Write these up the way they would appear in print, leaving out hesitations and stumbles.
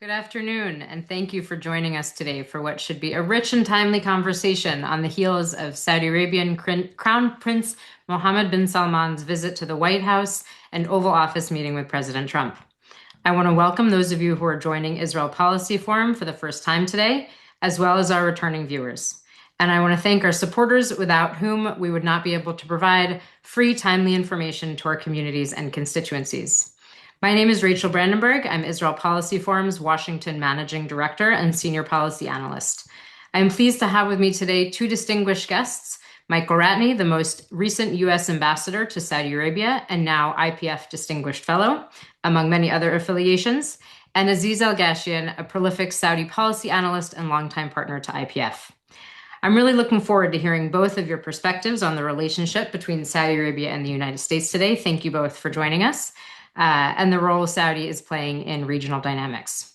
Good afternoon, and thank you for joining us today for what should be a rich and timely conversation on the heels of Saudi Arabian Crown Prince Mohammed bin Salman's visit to the White House and Oval Office meeting with President Trump. I want to welcome those of you who are joining Israel Policy Forum for the first time today, as well as our returning viewers. And I want to thank our supporters, without whom we would not be able to provide free, timely information to our communities and constituencies. My name is Rachel Brandenburg. I'm Israel Policy Forum's Washington Managing Director and Senior Policy Analyst. I'm pleased to have with me today two distinguished guests, Michael Ratney, the most recent U.S. Ambassador to Saudi Arabia and now IPF Distinguished Fellow, among many other affiliations, and Aziz Alghashian, a prolific Saudi policy analyst and longtime partner to IPF. I'm really looking forward to hearing both of your perspectives on the relationship between Saudi Arabia and the United States today. Thank you both for joining us. And the role Saudi is playing in regional dynamics.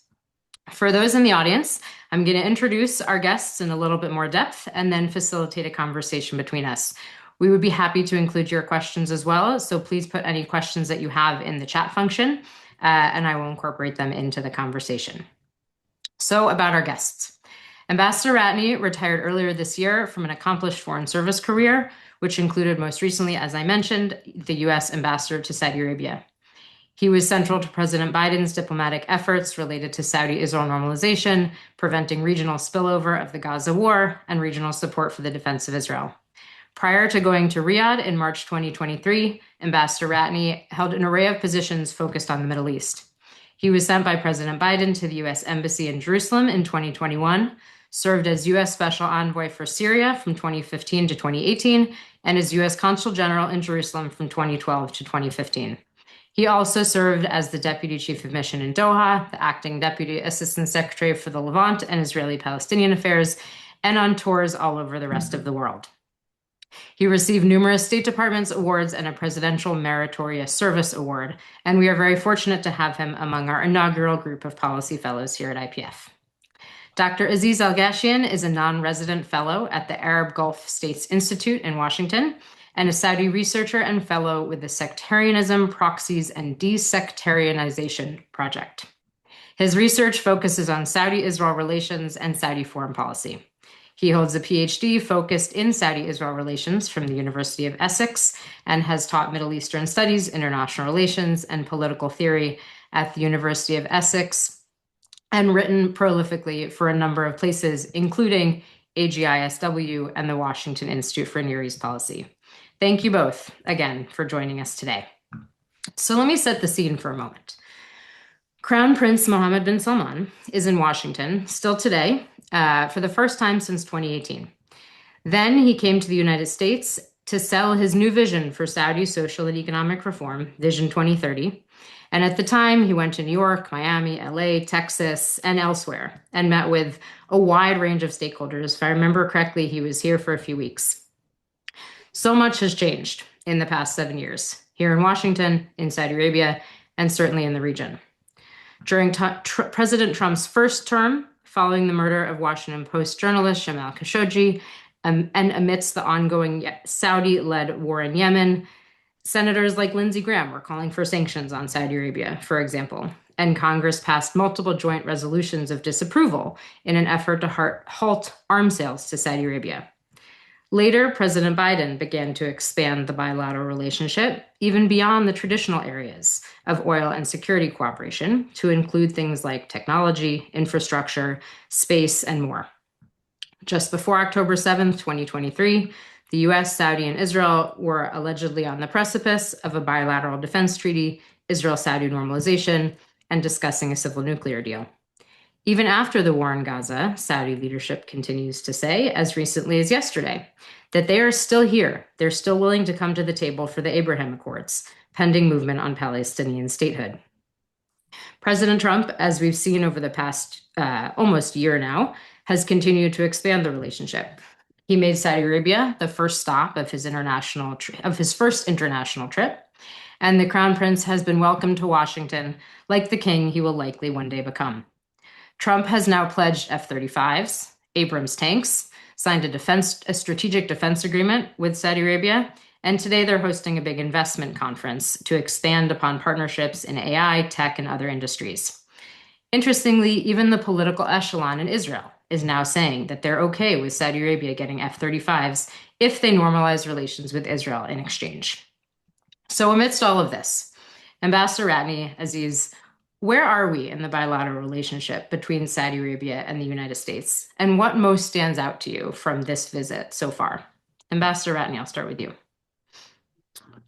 For those in the audience, I'm going to introduce our guests in a little bit more depth and then facilitate a conversation between us. We would be happy to include your questions as well, so please put any questions that you have in the chat function, and I will incorporate them into the conversation. So about our guests. Ambassador Ratney retired earlier this year from an accomplished foreign service career, which included most recently, as I mentioned, the U.S. Ambassador to Saudi Arabia. He was central to President Biden's diplomatic efforts related to Saudi-Israel normalization, preventing regional spillover of the Gaza war, and regional support for the defense of Israel. Prior to going to Riyadh in March 2023, Ambassador Ratney held an array of positions focused on the Middle East. He was sent by President Biden to the U.S. Embassy in Jerusalem in 2021, served as U.S. Special Envoy for Syria from 2015 to 2018, and as U.S. Consul General in Jerusalem from 2012 to 2015. He also served as the Deputy Chief of Mission in Doha, the Acting Deputy Assistant Secretary for the Levant and Israeli-Palestinian Affairs, and on tours all over the rest of the world. He received numerous State Department's awards and a Presidential Meritorious Service Award, and we are very fortunate to have him among our inaugural group of policy fellows here at IPF. Dr. Aziz Alghashian is a non-resident fellow at the Arab Gulf States Institute in Washington, and a Saudi researcher and fellow with the Sectarianism, Proxies, and Desectarianization Project. His research focuses on Saudi-Israel relations and Saudi foreign policy. He holds a PhD focused in Saudi-Israel relations from the University of Essex and has taught Middle Eastern studies, international relations, and political theory at the University of Essex, and written prolifically for a number of places, including AGISW and the Washington Institute for Near East Policy. Thank you both again for joining us today. So let me set the scene for a moment. Crown Prince Mohammed bin Salman is in Washington still today for the first time since 2018. Then he came to the United States to sell his new vision for Saudi social and economic reform, Vision 2030. And at the time, he went to New York, Miami, LA, Texas, and elsewhere, and met with a wide range of stakeholders. If I remember correctly, he was here for a few weeks. So much has changed in the past 7 years, here in Washington, in Saudi Arabia, and certainly in the region. During President Trump's first term, following the murder of Washington Post journalist Jamal Khashoggi, and amidst the ongoing Saudi-led war in Yemen, senators like Lindsey Graham were calling for sanctions on Saudi Arabia, for example, and Congress passed multiple joint resolutions of disapproval in an effort to halt arms sales to Saudi Arabia. Later, President Biden began to expand the bilateral relationship even beyond the traditional areas of oil and security cooperation to include things like technology, infrastructure, space, and more. Just before October 7th, 2023, the U.S., Saudi, and Israel were allegedly on the precipice of a bilateral defense treaty, Israel-Saudi normalization, and discussing a civil nuclear deal. Even after the war in Gaza, Saudi leadership continues to say, as recently as yesterday, that they are still here. They're still willing to come to the table for the Abraham Accords, pending movement on Palestinian statehood. President Trump, as we've seen over the past almost year now, has continued to expand the relationship. He made Saudi Arabia the first stop of his first international trip, and the Crown Prince has been welcomed to Washington like the king he will likely one day become. Trump has now pledged F-35s, Abrams tanks, signed a strategic defense agreement with Saudi Arabia, and today they're hosting a big investment conference to expand upon partnerships in AI, tech, and other industries. Interestingly, even the political echelon in Israel is now saying that they're okay with Saudi Arabia getting F-35s if they normalize relations with Israel in exchange. So, amidst all of this, Ambassador Ratney, Aziz, where are we in the bilateral relationship between Saudi Arabia and the United States? And what most stands out to you from this visit so far? Ambassador Ratney, I'll start with you.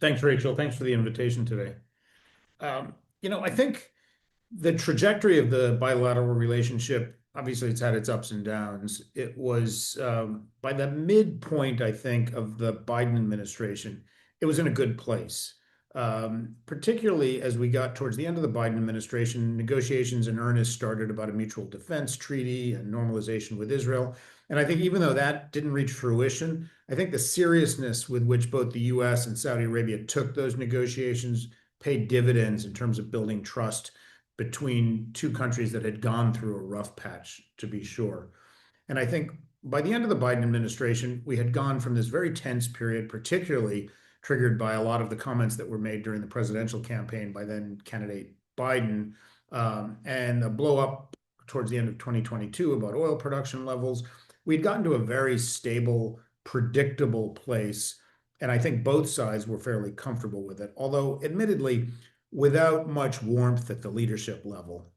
Thanks, Rachel. Thanks for the invitation today. I think the trajectory of the bilateral relationship, obviously, it's had its ups and downs. It was by the midpoint, I think, of the Biden administration, it was in a good place. Particularly as we got towards the end of the Biden administration, negotiations in earnest started about a mutual defense treaty and normalization with Israel. And I think even though that didn't reach fruition, I think the seriousness with which both the U.S. and Saudi Arabia took those negotiations paid dividends in terms of building trust between two countries that had gone through a rough patch, to be sure. And I think by the end of the Biden administration, we had gone from this very tense period, particularly triggered by a lot of the comments that were made during the presidential campaign by then candidate Biden, and a blow up towards the end of 2022 about oil production levels. We'd gotten to a very stable, predictable place. And I think both sides were fairly comfortable with it, although admittedly, without much warmth at the leadership level.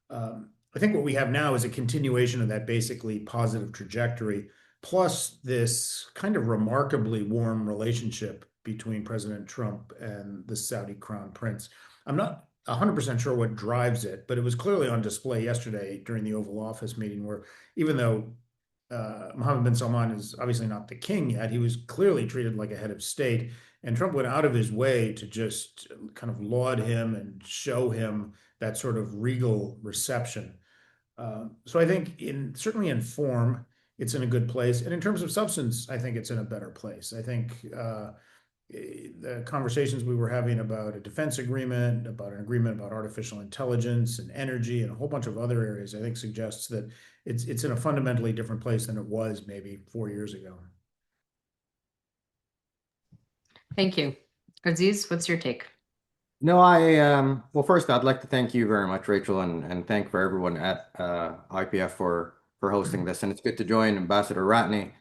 I think what we have now is a continuation of that basically positive trajectory, plus this kind of remarkably warm relationship between President Trump and the Saudi Crown Prince. I'm not 100% sure what drives it, but it was clearly on display yesterday during the Oval Office meeting, where even though Mohammed bin Salman is obviously not the king yet, he was clearly treated like a head of state. And Trump went out of his way to just kind of laud him and show him that sort of regal reception. So I think certainly in form, it's in a good place. And in terms of substance, I think it's in a better place. I think the conversations we were having about a defense agreement, about an agreement about artificial intelligence and energy and a whole bunch of other areas, I think suggests that it's in a fundamentally different place than it was maybe 4 years ago. Thank you. Aziz, what's your take? No, well, first, I'd like to thank you very much, Rachel, and thank for everyone at IPF for hosting this. And it's good to join Ambassador Ratney,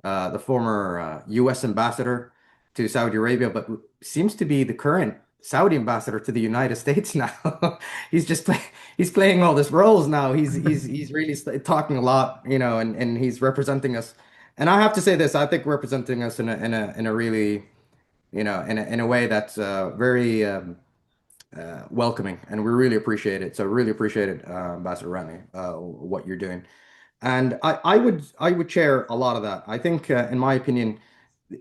the former U.S. ambassador to Saudi Arabia, but seems to be the current Saudi ambassador to the United States now. He's playing all these roles now. He's really talking a lot, and he's representing us. And I have to say this, I think representing us in a really, in a way that's very welcoming, and we really appreciate it. So really appreciate it, Ambassador Ratney, what you're doing. And I would share a lot of that. I think, in my opinion,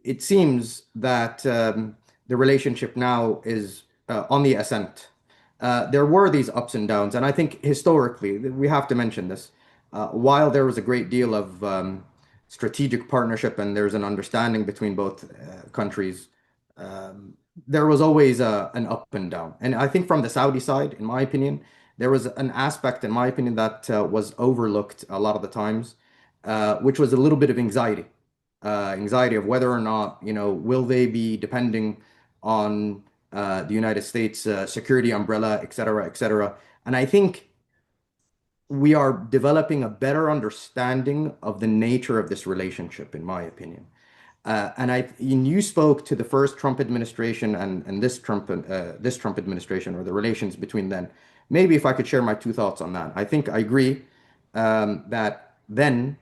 it seems that the relationship now is on the ascent. There were these ups and downs, and I think historically we have to mention this. While there was a great deal of strategic partnership and there's an understanding between both countries, there was always an up and down. And I think from the Saudi side, in my opinion, there was an aspect, in my opinion, that was overlooked a lot of the times, which was a little bit of anxiety, anxiety of whether or not, will they be depending on the United States security umbrella, et cetera, et cetera. And I think we are developing a better understanding of the nature of this relationship, in my opinion. And you spoke to the first Trump administration and this Trump administration, or the relations between them. Maybe if I could share my two thoughts on that. I think I agree that then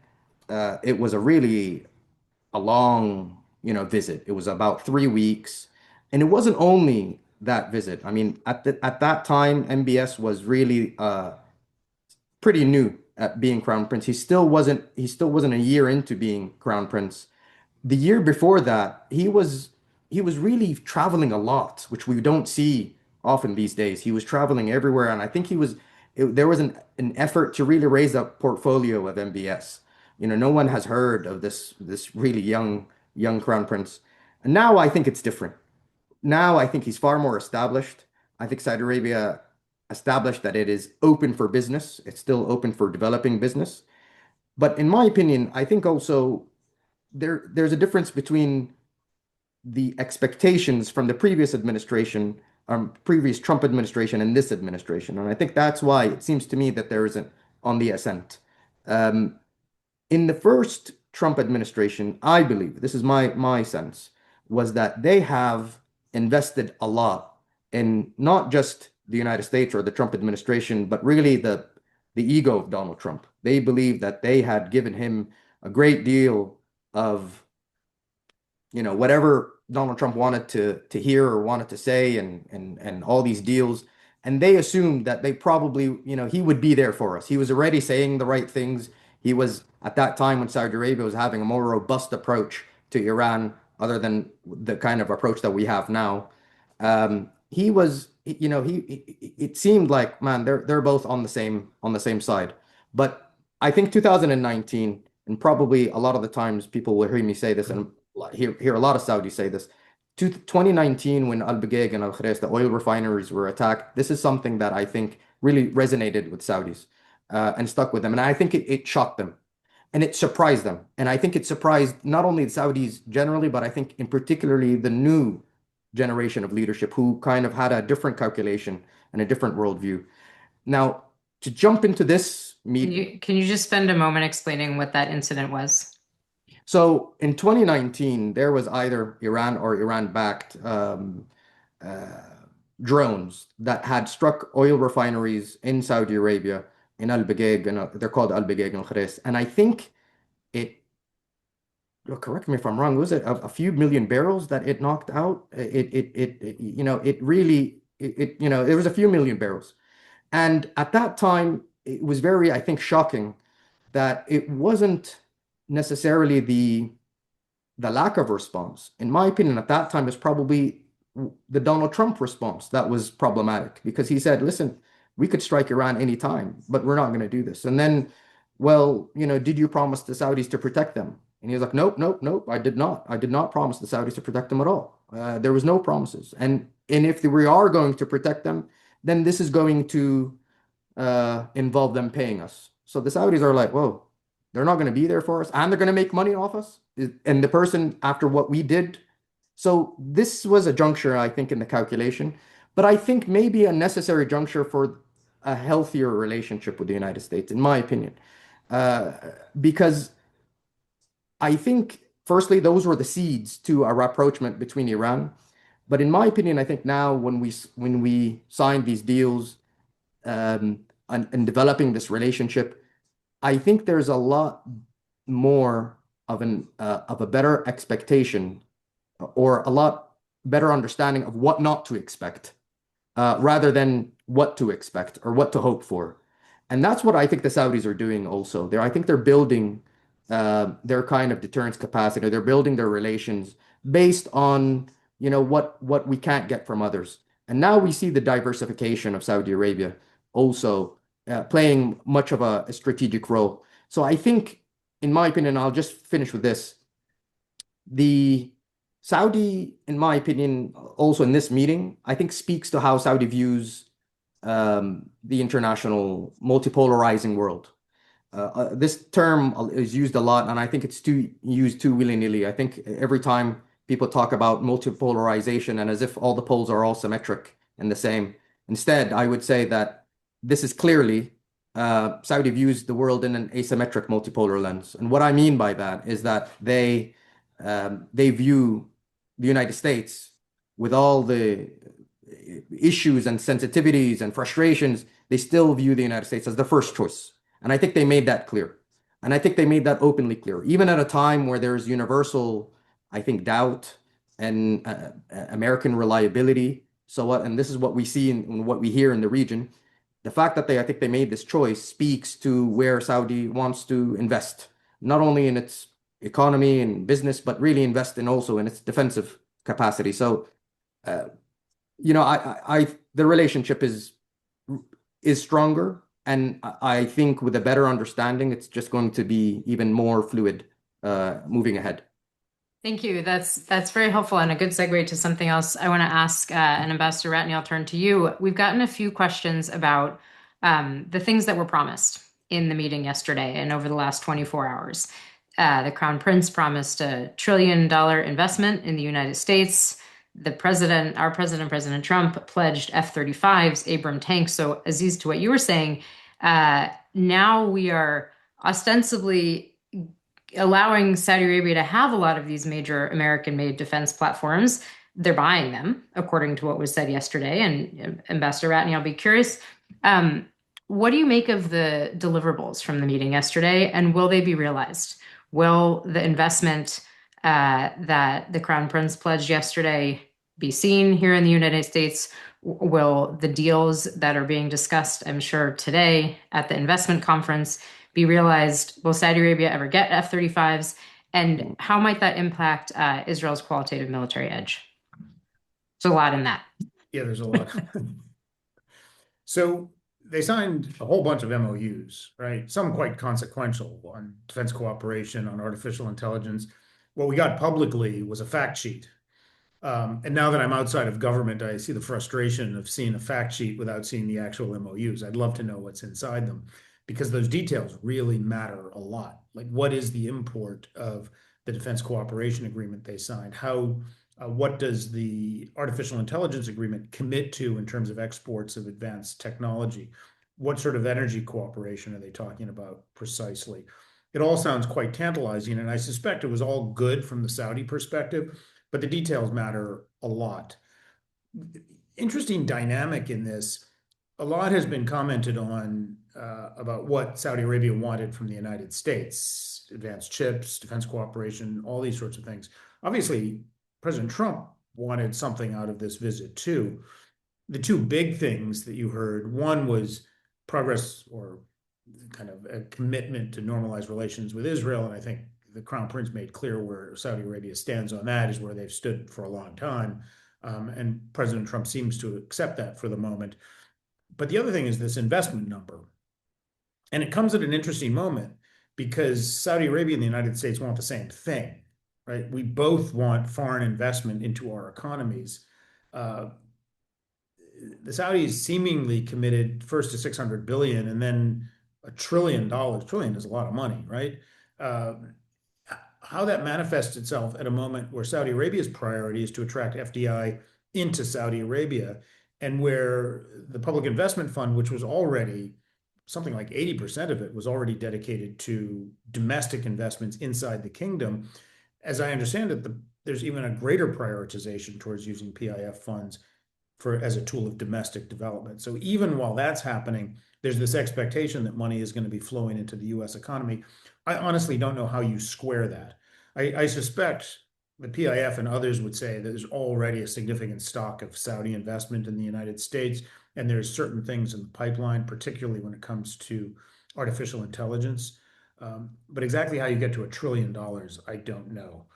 it was a long, visit. It was about 3 weeks, and it wasn't only that visit. I mean, at that time, MBS was really pretty new at being crown prince. He still wasn't a year into being crown prince. The year before that, he was really traveling a lot, which we don't see often these days. He was traveling everywhere, and I think there was an effort to really raise a portfolio of MBS. No one has heard of this really young crown prince. And now I think it's different. Now I think he's far more established. I think Saudi Arabia established that it is open for business. It's still open for developing business. But in my opinion, I think also there's a difference between the expectations from the previous administration previous Trump administration and this administration. And I think that's why it seems to me that there isn't on the ascent. Um, in the first Trump administration, I believe, this is my sense, was that they have invested a lot in not just the United States or the Trump administration, but really the ego of Donald Trump. They believe that they had given him a great deal of, whatever Donald Trump wanted to hear or wanted to say, and all these deals. And they assumed that they probably, he would be there for us. He was already saying the right things. He was at that time when Saudi Arabia was having a more robust approach to Iran, other than the kind of approach that we have now. He was, it seemed like, man, they're both on the same side. But I think 2019, and probably a lot of the times people will hear me say this, and hear a lot of Saudis say this. 2019, when Al Baghaig and Al Kharis, the oil refineries were attacked, this is something that I think really resonated with Saudis and stuck with them. And I think it shocked them and it surprised them. And I think it surprised not only the Saudis generally, but I think in particularly the new generation of leadership who kind of had a different calculation and a different worldview. Now, to jump into this meeting. Can you just spend a moment explaining what that incident was? So in 2019, there was either Iran or Iran-backed uh, drones that had struck oil refineries in Saudi Arabia, in Al Baghaig, and they're called Al Baghaig and Kharis. And I think it, correct me if I'm wrong, was it a few million barrels that it knocked out? It really, there was a few million barrels. And at that time, it was very, I think, shocking that it wasn't necessarily the lack of response. In my opinion, at that time, it was probably the Donald Trump response that was problematic, because he said, listen, we could strike Iran anytime, but we're not going to do this. And then, well, did you promise the Saudis to protect them? And he was like, nope, nope, nope, I did not. I did not promise the Saudis to protect them at all. There was no promises. And if we are going to protect them, then this is going to involve them paying us. So the Saudis are like, whoa, they're not going to be there for us, and they're going to make money off us. And the person after what we did. So this was a juncture, I think, in the calculation, but I think maybe a necessary juncture for a healthier relationship with the United States, in my opinion. Uh, because I think, firstly, those were the seeds to a rapprochement between Iran. But in my opinion, I think now when we signed these deals, and developing this relationship, I think there's a lot more of a better expectation, or a lot better understanding of what not to expect, rather than what to expect or what to hope for. And that's what I think the Saudis are doing also. I think they're building their kind of deterrence capacity. They're building their relations based on, what we can't get from others. And now we see the diversification of Saudi Arabia also playing much of a strategic role. So I think, in my opinion, I'll just finish with this. The Saudi, in my opinion, also in this meeting, I think speaks to how Saudi views the international multipolarizing world. This term is used a lot, and I think it's used too willy-nilly. I think every time people talk about multipolarization and as if all the poles are all symmetric and the same. Instead, I would say that this is clearly Saudi views the world in an asymmetric multipolar lens. And what I mean by that is that they view the United States with all the issues and sensitivities and frustrations. They still view the United States as the first choice. And I think they made that clear. And I think they made that openly clear, even at a time where there's universal, I think, doubt and American reliability. So what, and this is what we see and what we hear in the region. The fact that I think they made this choice speaks to where Saudi wants to invest, not only in its economy and business, but really invest in also in its defensive capacity. So, the relationship is stronger, and I think with a better understanding, it's just going to be even more fluid moving ahead. Thank you. That's very helpful, and a good segue to something else I want to ask. And Ambassador Ratney, I'll turn to you. We've gotten a few questions about the things that were promised in the meeting yesterday and over the last 24 hours. The Crown Prince promised $1 trillion investment in the United States. our president, President Trump, pledged F-35s, Abrams tanks. So, Aziz, to what you were saying, now we are ostensibly allowing Saudi Arabia to have a lot of these major American-made defense platforms. They're buying them, according to what was said yesterday. And Ambassador Ratney, I'll be curious. What do you make of the deliverables from the meeting yesterday, and will they be realized? Will the investment that the Crown Prince pledged yesterday be seen here in the United States? Will the deals that are being discussed, I'm sure, today at the investment conference be realized? Will Saudi Arabia ever get F-35s? And how might that impact Israel's qualitative military edge? There's a lot in that. Yeah, there's a lot. So they signed a whole bunch of MOUs, right? Some quite consequential on defense cooperation, on artificial intelligence. What we got publicly was a fact sheet. And now that I'm outside of government, I see the frustration of seeing a fact sheet without seeing the actual MOUs. I'd love to know what's inside them because those details really matter a lot. Like, what is the import of the defense cooperation agreement they signed? What does the artificial intelligence agreement commit to in terms of exports of advanced technology? What sort of energy cooperation are they talking about precisely? It all sounds quite tantalizing, and I suspect it was all good from the Saudi perspective, but the details matter a lot. Interesting dynamic in this. A lot has been commented on about what Saudi Arabia wanted from the United States, advanced chips, defense cooperation, all these sorts of things. Obviously, President Trump wanted something out of this visit too. The two big things that you heard, one was progress or kind of a commitment to normalize relations with Israel. And I think the Crown Prince made clear where Saudi Arabia stands on that, is where they've stood for a long time. And President Trump seems to accept that for the moment. But the other thing is this investment number. And it comes at an interesting moment because Saudi Arabia and the United States want the same thing, right? We both want foreign investment into our economies. The Saudis seemingly committed first to 600 billion and then $1 trillion. Trillion is a lot of money, right? How that manifests itself at a moment where Saudi Arabia's priority is to attract FDI into Saudi Arabia, and where the Public Investment Fund, which was already something like 80% of it was already dedicated to domestic investments inside the kingdom. As I understand it, there's even a greater prioritization towards using PIF funds as a tool of domestic development. So even while that's happening, there's this expectation that money is going to be flowing into the U.S. economy. I honestly don't know how you square that. I suspect the PIF and others would say that there's already a significant stock of Saudi investment in the United States, and there's certain things in the pipeline, particularly when it comes to artificial intelligence. But exactly how you get to $1 trillion, I don't know.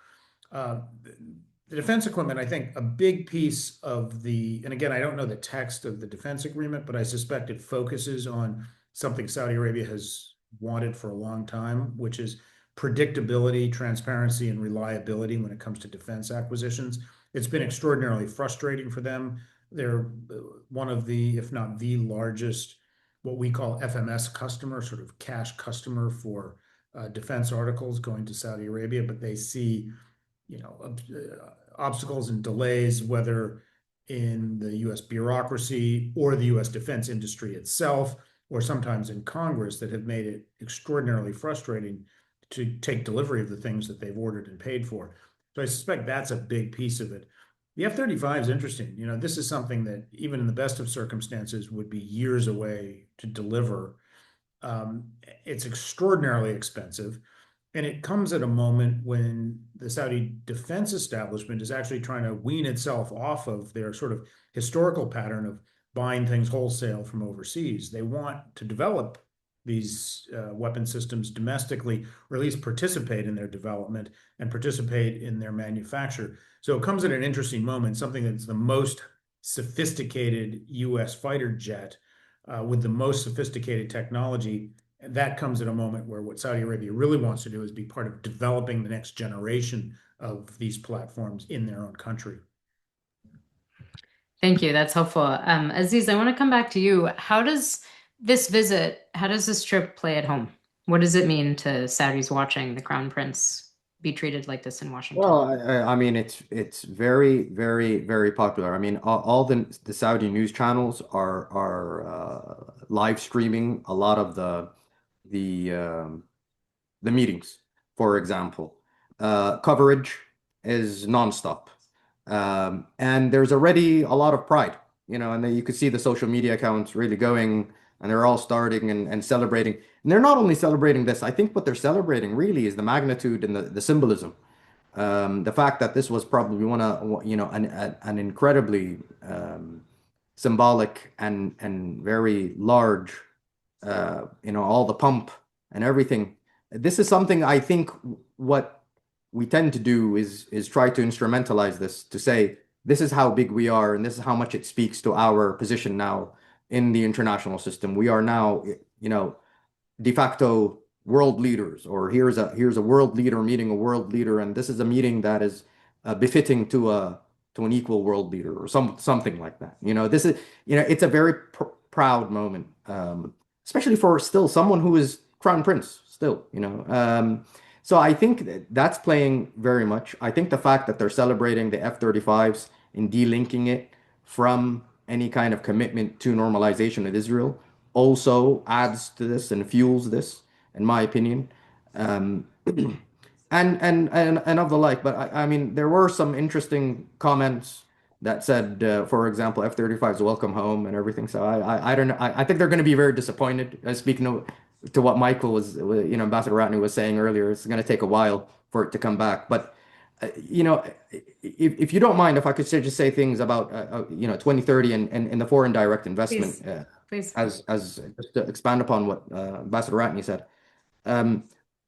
The defense equipment, I think a big piece of and again, I don't know the text of the defense agreement, but I suspect it focuses on something Saudi Arabia has wanted for a long time, which is predictability, transparency, and reliability when it comes to defense acquisitions. It's been extraordinarily frustrating for them. They're one of the, if not the largest, what we call FMS customer, sort of cash customer for defense articles going to Saudi Arabia, but they see, obstacles and delays, whether in the U.S. bureaucracy or the U.S. defense industry itself, or sometimes in Congress, that have made it extraordinarily frustrating to take delivery of the things that they've ordered and paid for. So I suspect that's a big piece of it. The F-35 is interesting. This is something that even in the best of circumstances would be years away to deliver. It's extraordinarily expensive. And it comes at a moment when the Saudi defense establishment is actually trying to wean itself off of their sort of historical pattern of buying things wholesale from overseas. They want to develop these weapon systems domestically, or at least participate in their development and participate in their manufacture. So it comes at an interesting moment, something that's the most sophisticated U.S. fighter jet with the most sophisticated technology. And that comes at a moment where what Saudi Arabia really wants to do is be part of developing the next generation of these platforms in their own country. Thank you. That's helpful. Aziz, I want to come back to you. How does this trip play at home? What does it mean to Saudis watching the Crown Prince be treated like this in Washington? Well, I mean, it's very, very, very popular. I mean, all the Saudi news channels are live streaming a lot of the the meetings, for example. Coverage is nonstop. And there's already a lot of pride, and then you could see the social media accounts really going, and they're all starting and celebrating. And they're not only celebrating this, I think what they're celebrating really is the magnitude and the symbolism. The fact that this was probably an incredibly symbolic and very large, all the pump and everything. This is something I think what we tend to do is try to instrumentalize this to say this is how big we are and this is how much it speaks to our position now in the international system. We are now, de facto world leaders, or here's a world leader meeting a world leader, and this is a meeting that is befitting to an equal world leader or something like that. This is it's a very proud moment, especially for still someone who is crown prince still. So I think that's playing very much. I think the fact that they're celebrating the F-35s and delinking it from any kind of commitment to normalization of Israel also adds to this and fuels this, in my opinion. Um, and of the like. But I mean, there were some interesting comments that said, for example, F-35s welcome home and everything. So I don't know. I think they're going to be very disappointed. Speaking to what Michael Ambassador Ratney was saying earlier, it's going to take a while for it to come back. But if you don't mind, if I could just say things about 2030 and the foreign direct investment, Please. as just to expand upon what Ambassador Ratney said.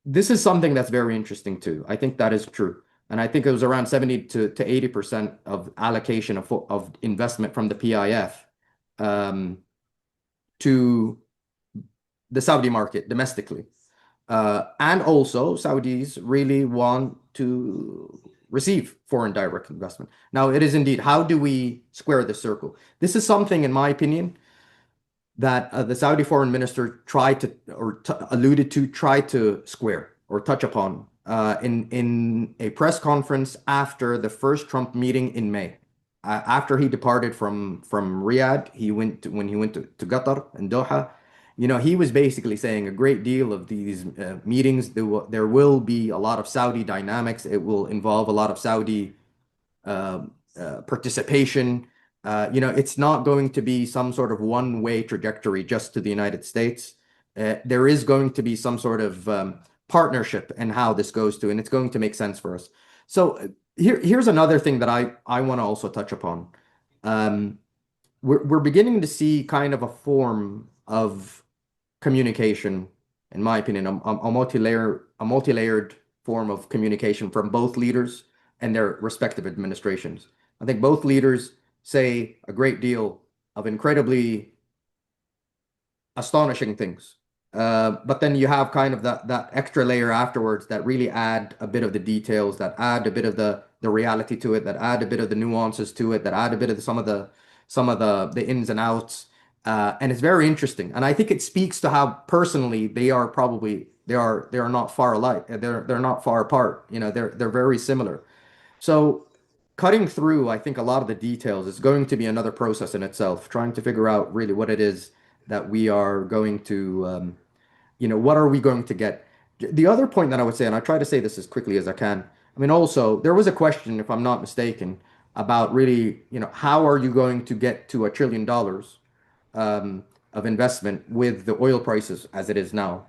This is something that's very interesting too. I think that is true. And I think it was around 70 to 80% of allocation of investment from the PIF to the Saudi market domestically. And also, Saudis really want to receive foreign direct investment. Now, it is indeed, how do we square the circle? This is something, in my opinion, that the Saudi foreign minister alluded to, tried to square or touch upon in a press conference after the first Trump meeting in May. After he departed from Riyadh, when he went to Qatar and Doha. He was basically saying a great deal of these meetings, there will be a lot of Saudi dynamics. It will involve a lot of Saudi participation. It's not going to be some sort of one-way trajectory just to the United States. There is going to be some sort of partnership in how this goes to, and it's going to make sense for us. So here's another thing that I want to also touch upon. We're beginning to see kind of a form of communication, in my opinion, a multi-layered form of communication from both leaders and their respective administrations. I think both leaders say a great deal of incredibly astonishing things. But then you have kind of that extra layer afterwards that really add a bit of the details, that add a bit of the reality to it, that add a bit of the nuances to it, that add a bit of some of the ins and outs. And it's very interesting. And I think it speaks to how personally they are not far alike. They're not far apart. They're very similar. So cutting through, I think a lot of the details is going to be another process in itself, trying to figure out really what it is that we are going to, what are we going to get? The other point that I would say, and I try to say this as quickly as I can. I mean, also, there was a question, if I'm not mistaken, about really, how are you going to get to $1 trillion of investment with the oil prices as it is now?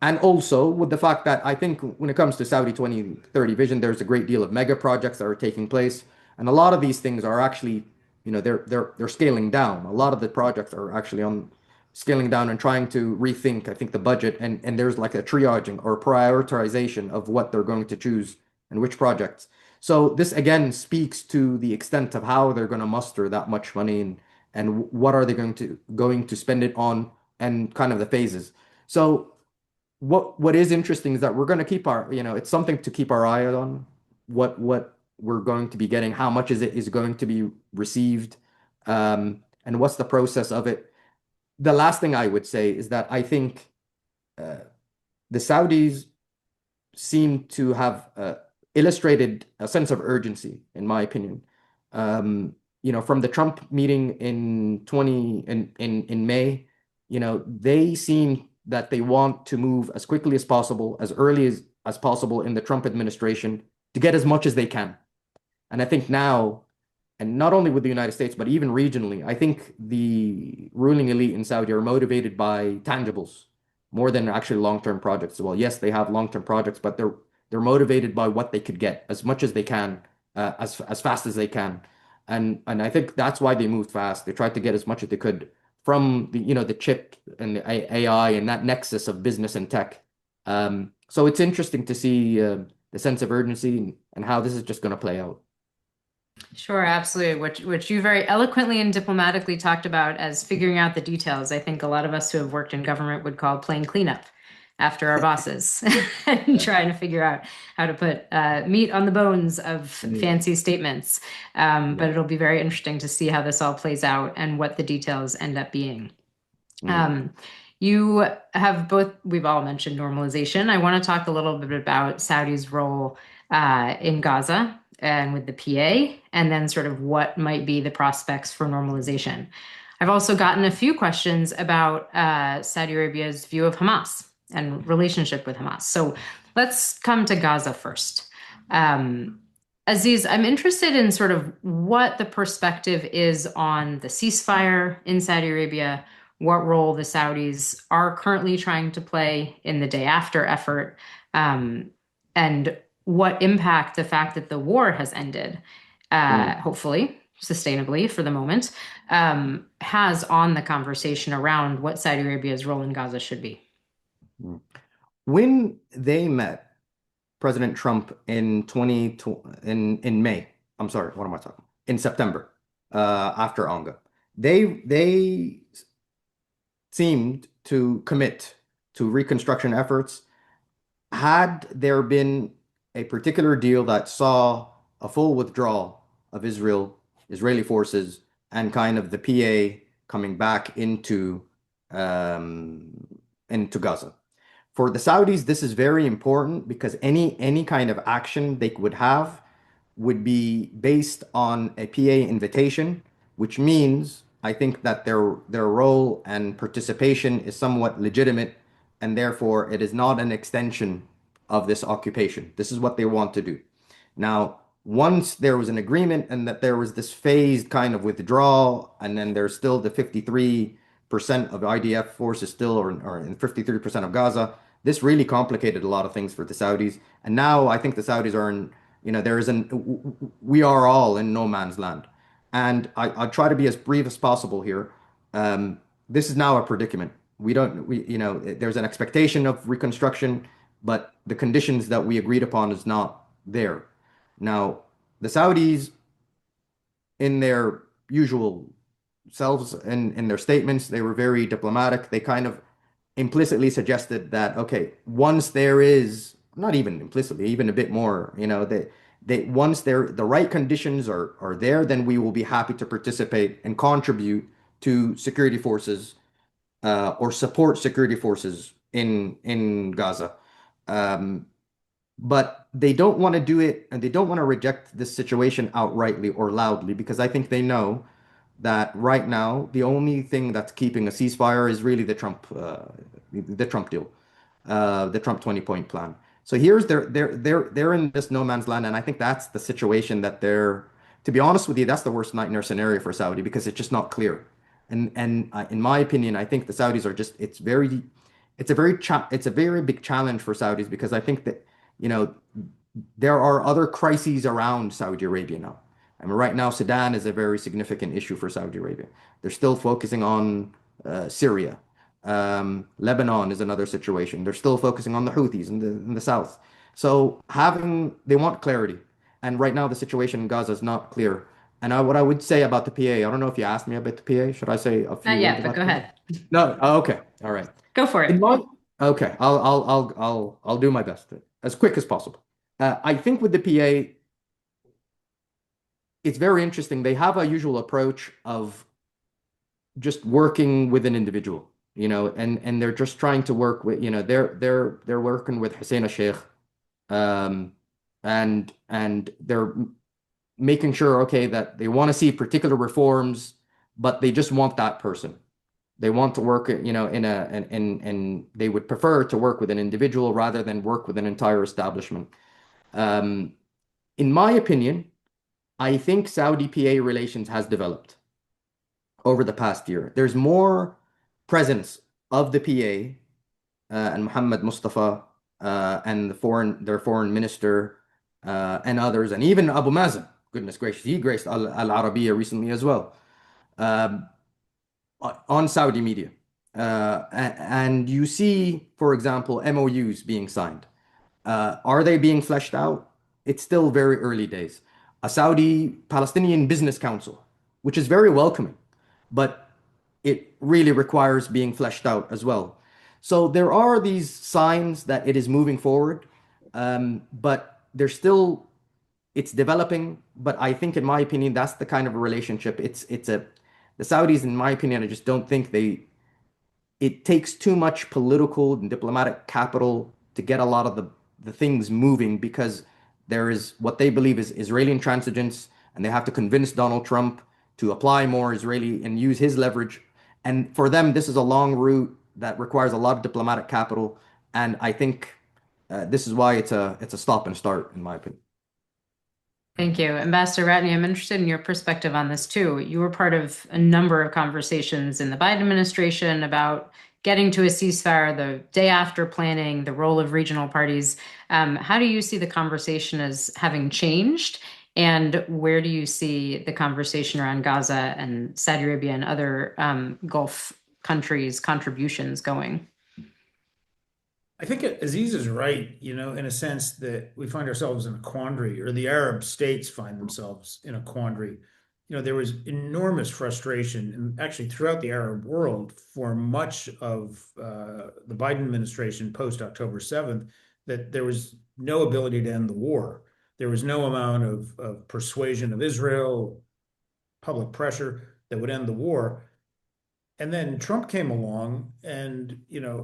And also with the fact that I think when it comes to Saudi 2030 vision, there's a great deal of mega projects that are taking place. And a lot of these things are actually, they're scaling down. A lot of the projects are actually on scaling down and trying to rethink, I think, the budget. And there's like a triaging or prioritization of what they're going to choose and which projects. So this again speaks to the extent of how they're going to muster that much money and what are they going to spend it on and kind of the phases. So what is interesting is that we're going to keep it's something to keep our eye on, what we're going to be getting, how much is going to be received, and what's the process of it. The last thing I would say is that I think the Saudis seem to have illustrated a sense of urgency, in my opinion. From the Trump meeting in May, they seem that they want to move as quickly as possible, as early as possible in the Trump administration to get as much as they can. And I think now, and not only with the United States, but even regionally, I think the ruling elite in Saudi are motivated by tangibles more than actually long-term projects as well. Yes, they have long-term projects, but they're motivated by what they could get as much as they can, as fast as they can. And I think that's why they moved fast. They tried to get as much as they could from the chip and the AI and that nexus of business and tech. So it's interesting to see the sense of urgency and how this is just going to play out. Sure, absolutely. Which you very eloquently and diplomatically talked about as figuring out the details. I think a lot of us who have worked in government would call plain cleanup after our bosses and trying to figure out how to put meat on the bones of fancy statements. But it'll be very interesting to see how this all plays out and what the details end up being. You have both, we've all mentioned normalization. I want to talk a little bit about Saudi's role in Gaza and with the PA, and then sort of what might be the prospects for normalization. I've also gotten a few questions about Saudi Arabia's view of Hamas and relationship with Hamas. So let's come to Gaza first. Aziz, I'm interested in sort of what the perspective is on the ceasefire in Saudi Arabia, what role the Saudis are currently trying to play in the day after effort, and what impact the fact that the war has ended, hopefully sustainably for the moment, has on the conversation around what Saudi Arabia's role in Gaza should be. When they met President Trump in May, I'm sorry, what am I talking? In September, after Onga, they seemed to commit to reconstruction efforts. Had there been a particular deal that saw a full withdrawal of Israeli forces, and kind of the PA coming back into Gaza. For the Saudis, this is very important because any kind of action they would have would be based on a PA invitation, which means I think that their role and participation is somewhat legitimate, and therefore it is not an extension of this occupation. This is what they want to do. Now, once there was an agreement and that there was this phased kind of withdrawal, and then there's still the 53% of IDF forces still, or in 53% of Gaza, this really complicated a lot of things for the Saudis. And now I think the Saudis are in, we are all in no man's land. And I'll try to be as brief as possible here. This is now a predicament. There's an expectation of reconstruction, but the conditions that we agreed upon is not there. Now, the Saudis, in their usual selves and in their statements, they were very diplomatic. They kind of implicitly suggested that, okay, once there is, not even implicitly, even a bit more, once the right conditions are there, then we will be happy to participate and contribute to security forces or support security forces in Gaza. But they don't want to do it, and they don't want to reject this situation outrightly or loudly, because I think they know that right now the only thing that's keeping a ceasefire is really the Trump deal, the Trump 20-point plan. So they're in this no man's land, and I think that's the situation that they're. To be honest with you, that's the worst nightmare scenario for Saudi, because it's just not clear. And in my opinion, I think the Saudis are just. It's a very big challenge for Saudis, because I think that there are other crises around Saudi Arabia now. I mean, right now, Sudan is a very significant issue for Saudi Arabia. They're still focusing on Syria. Lebanon is another situation. They're still focusing on the Houthis in the south. So they want clarity. And right now, the situation in Gaza is not clear. And what I would say about the PA, I don't know if you asked me about the PA. Should I say a few Not words yet, but about go the PA? ahead. No. Oh, okay. All right. Go for it. Okay. I'll do my best, as quick as possible. I think with the PA, it's very interesting. They have a usual approach of just working with an individual, and they're just trying to work with, they're working with Hussein al-Sheikh, um, and they're making sure, okay, that they want to see particular reforms, but they just want that person. They want to work, in they would prefer to work with an individual rather than work with an entire establishment. Um, in my opinion, I think Saudi PA relations has developed over the past year. There's more presence of the PA and Mohammed Mustafa and their foreign minister and others, and even Abu Mazen. Goodness gracious, he graced Al Arabiya recently as well, um, on Saudi media. And you see, for example, MOUs being signed. Are they being fleshed out? It's still very early days. A Saudi Palestinian Business Council, which is very welcoming, but it really requires being fleshed out as well. So there are these signs that it is moving forward, but there's still it's developing. But I think, in my opinion, that's the kind of a relationship. It's a the Saudis, in my opinion, I just don't think it takes too much political and diplomatic capital to get a lot of the things moving because there is what they believe is Israeli intransigence, and they have to convince Donald Trump to apply more Israeli and use his leverage. And for them, this is a long route that requires a lot of diplomatic capital. And I think this is why it's a stop and start, in my opinion. Thank you. Ambassador Ratney, I'm interested in your perspective on this too. You were part of a number of conversations in the Biden administration about getting to a ceasefire the day after planning, the role of regional parties. How do you see the conversation as having changed? And where do you see the conversation around Gaza and Saudi Arabia and other Gulf countries' contributions going? I think Aziz is right, in a sense that we find ourselves in a quandary, or the Arab states find themselves in a quandary. There was enormous frustration, and actually throughout the Arab world for much of the Biden administration post October 7th, that there was no ability to end the war. There was no amount of persuasion of Israel, public pressure that would end the war. And then Trump came along, and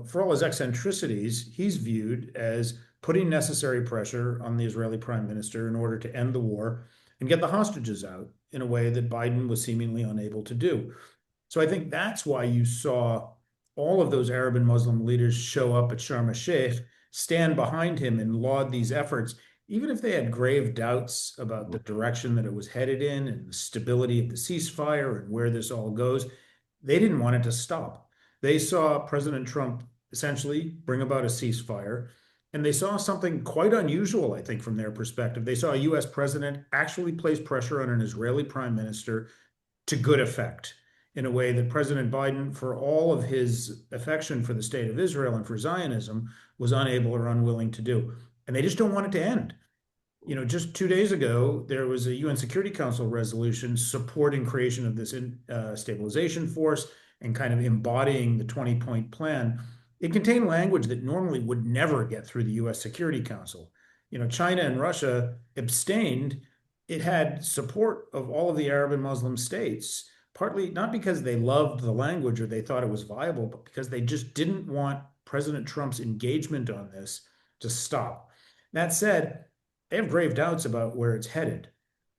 for all his eccentricities, he's viewed as putting necessary pressure on the Israeli prime minister in order to end the war and get the hostages out in a way that Biden was seemingly unable to do. So I think that's why you saw all of those Arab and Muslim leaders show up at Sharm el-Sheikh, stand behind him and laud these efforts, even if they had grave doubts about the direction that it was headed in and the stability of the ceasefire and where this all goes. They didn't want it to stop. They saw President Trump essentially bring about a ceasefire, and they saw something quite unusual, I think, from their perspective. They saw a U.S. president actually place pressure on an Israeli prime minister to good effect in a way that President Biden, for all of his affection for the state of Israel and for Zionism, was unable or unwilling to do. And they just don't want it to end. Just 2 days ago, there was a UN Security Council resolution supporting creation of this stabilization force and kind of embodying the 20-point plan. It contained language that normally would never get through the U.S. Security Council. China and Russia abstained. It had support of all of the Arab and Muslim states, partly not because they loved the language or they thought it was viable, but because they just didn't want President Trump's engagement on this to stop. That said, they have grave doubts about where it's headed,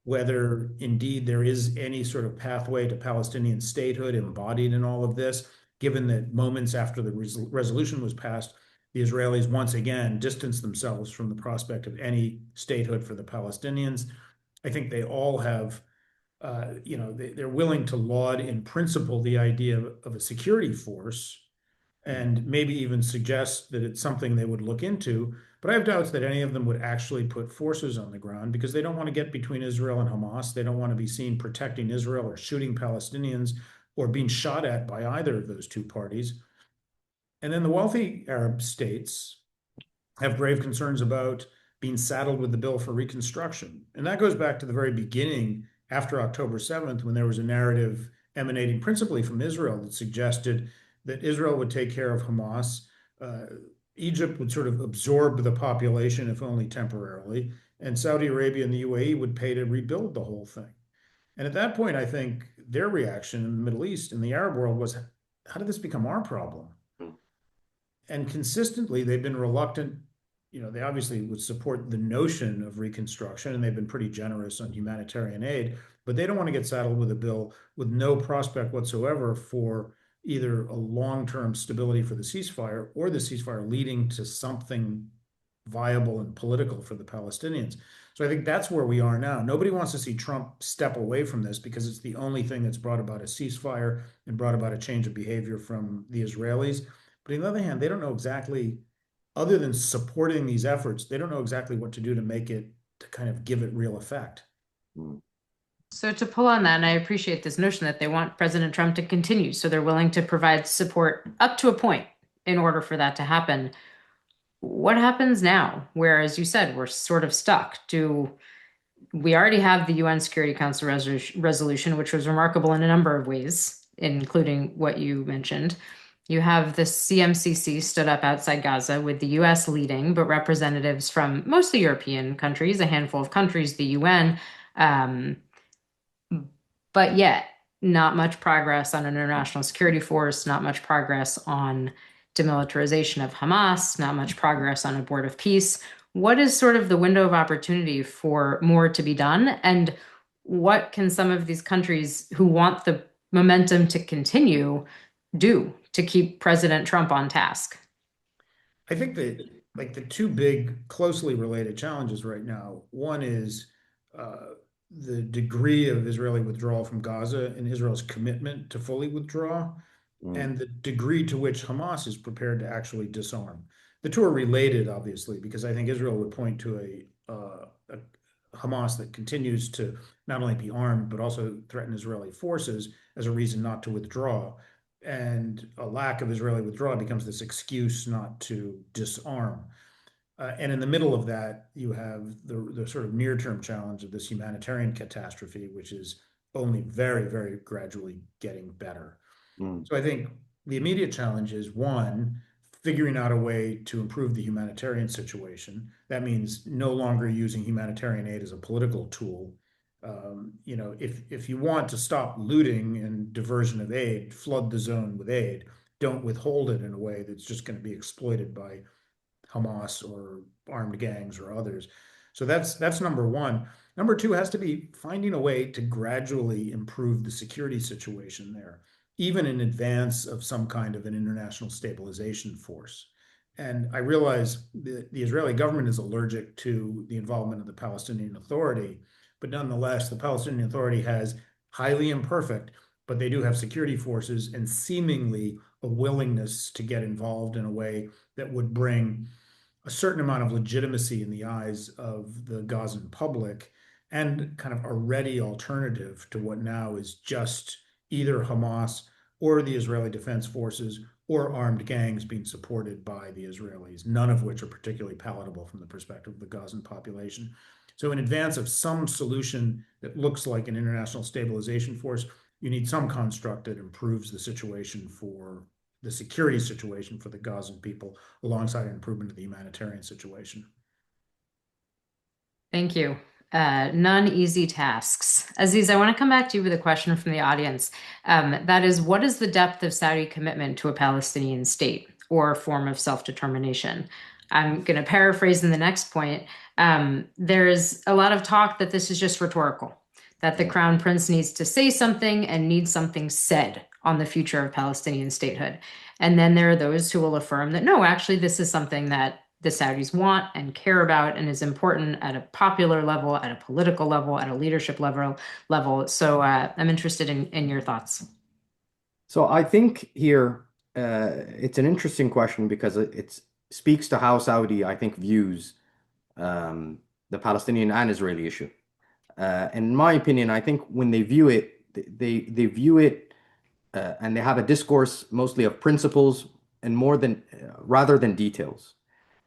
whether indeed there is any sort of pathway to Palestinian statehood embodied in all of this, given that moments after the resolution was passed, the Israelis once again distanced themselves from the prospect of any statehood for the Palestinians. I think they all have, they're willing to laud in principle the idea of a security force and maybe even suggest that it's something they would look into. But I have doubts that any of them would actually put forces on the ground because they don't want to get between Israel and Hamas. They don't want to be seen protecting Israel or shooting Palestinians or being shot at by either of those two parties. And then the wealthy Arab states have grave concerns about being saddled with the bill for reconstruction. And that goes back to the very beginning after October 7th, when there was a narrative emanating principally from Israel that suggested that Israel would take care of Hamas. Egypt would sort of absorb the population, if only temporarily, and Saudi Arabia and the UAE would pay to rebuild the whole thing. And at that point, I think their reaction in the Middle East and the Arab world was, how did this become our problem? And consistently, they've been reluctant they obviously would support the notion of reconstruction, and they've been pretty generous on humanitarian aid, but they don't want to get saddled with a bill with no prospect whatsoever for either a long-term stability for the ceasefire or the ceasefire leading to something viable and political for the Palestinians. So I think that's where we are now. Nobody wants to see Trump step away from this because it's the only thing that's brought about a ceasefire and brought about a change of behavior from the Israelis. But on the other hand, they don't know exactly, other than supporting these efforts, they don't know exactly what to do to make it, to kind of give it real effect. So to pull on that, and I appreciate this notion that they want President Trump to continue, so they're willing to provide support up to a point in order for that to happen. What happens now? Where, as you said, we're sort of stuck. We already have the UN Security Council resolution, which was remarkable in a number of ways, including what you mentioned. You have the CMCC stood up outside Gaza with the US leading, but representatives from mostly European countries, a handful of countries, the UN. But yet, not much progress on an international security force, not much progress on demilitarization of Hamas, not much progress on a board of peace. What is sort of the window of opportunity for more to be done? And what can some of these countries who want the momentum to continue do to keep President Trump on task? I think that like the two big closely related challenges right now, one is the degree of Israeli withdrawal from Gaza and Israel's commitment to fully withdraw, and the degree to which Hamas is prepared to actually disarm. The two are related, obviously, because I think Israel would point to a Hamas that continues to not only be armed, but also threaten Israeli forces as a reason not to withdraw. And a lack of Israeli withdrawal becomes this excuse not to disarm. And in the middle of that, you have the sort of near-term challenge of this humanitarian catastrophe, which is only very, very gradually getting better. So I think the immediate challenge is one, figuring out a way to improve the humanitarian situation. That means no longer using humanitarian aid as a political tool. If you want to stop looting and diversion of aid, flood the zone with aid. Don't withhold it in a way that's just going to be exploited by Hamas or armed gangs or others. So that's number one. Number two has to be finding a way to gradually improve the security situation there, even in advance of some kind of an international stabilization force. And I realize the Israeli government is allergic to the involvement of the Palestinian Authority, but nonetheless, the Palestinian Authority has highly imperfect, but they do have security forces and seemingly a willingness to get involved in a way that would bring a certain amount of legitimacy in the eyes of the Gazan public and kind of a ready alternative to what now is just either Hamas or the Israeli Defense Forces or armed gangs being supported by the Israelis, none of which are particularly palatable from the perspective of the Gazan population. So in advance of some solution that looks like an international stabilization force, you need some construct that improves the situation for the security situation for the Gazan people alongside an improvement of the humanitarian situation. Thank you. None easy tasks. Aziz, I want to come back to you with a question from the audience. That is, what is the depth of Saudi commitment to a Palestinian state or form of self-determination? I'm going to paraphrase in the next point. There's a lot of talk that this is just rhetorical, that the crown prince needs to say something and needs something said on the future of Palestinian statehood. And then there are those who will affirm that, no, actually, this is something that the Saudis want and care about and is important at a popular level, at a political level, at a leadership level. So I'm interested in your thoughts. So I think here it's an interesting question because it speaks to how Saudi, I think, views the Palestinian and Israeli issue. And in my opinion, I think when they view it, they view it and they have a discourse mostly of principles and more than rather than details.